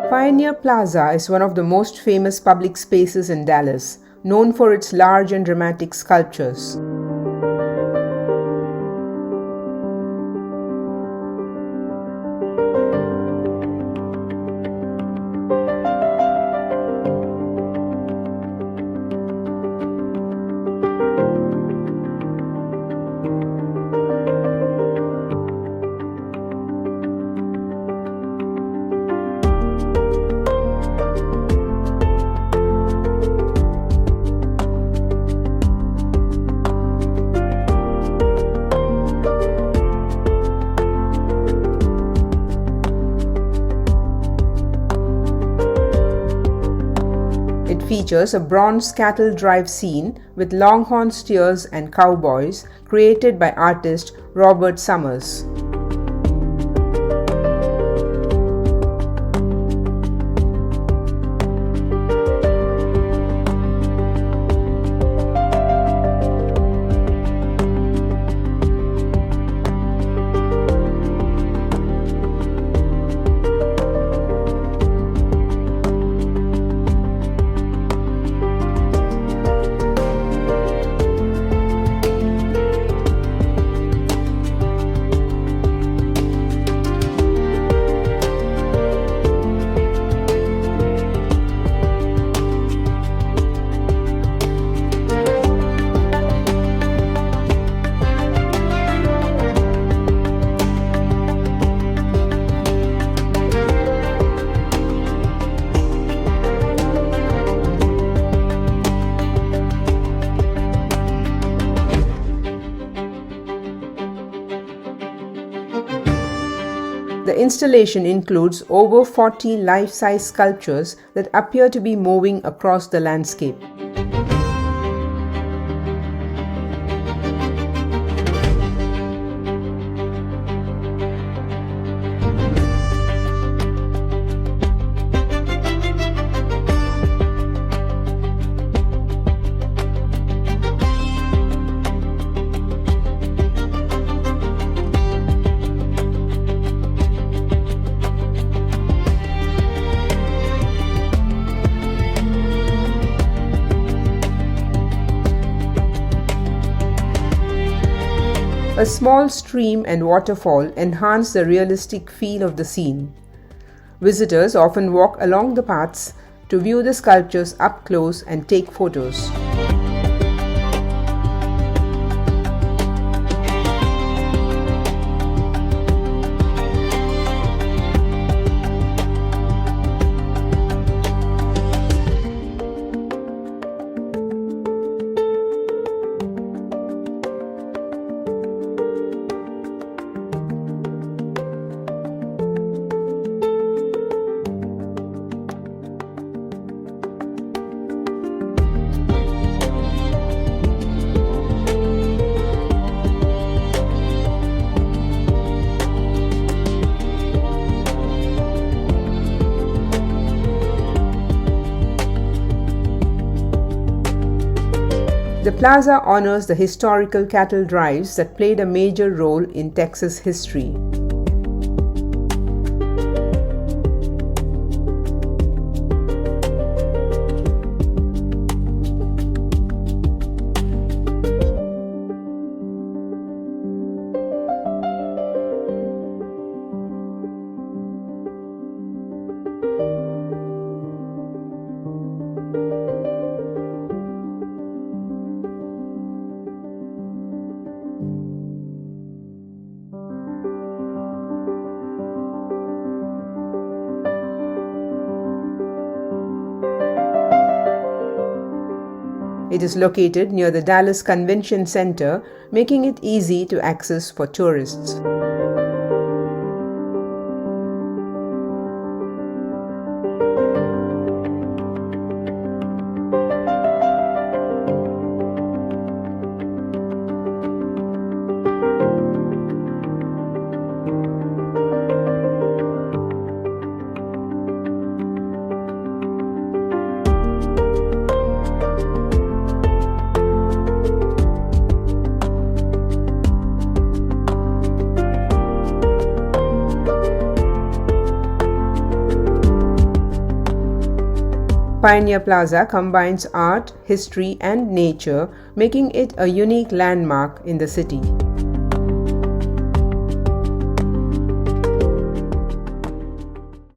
Pioneer Plaza is one of the most famous public spaces in Dallas, known for its large and dramatic sculptures. It features a bronze cattle drive scene with longhorn steers and cowboys created by artist Robert Summers. The installation includes over 40 life-size sculptures that appear to be moving across the landscape. A small stream and waterfall enhance the realistic feel of the scene. Visitors often walk along the paths to view the sculptures up close and take photos. The plaza honors the historical cattle drives that played a major role in Texas history. It is located near the Dallas Convention Center, making it easy to access for tourists. Pioneer Plaza combines art, history, and nature, making it a unique landmark in the city.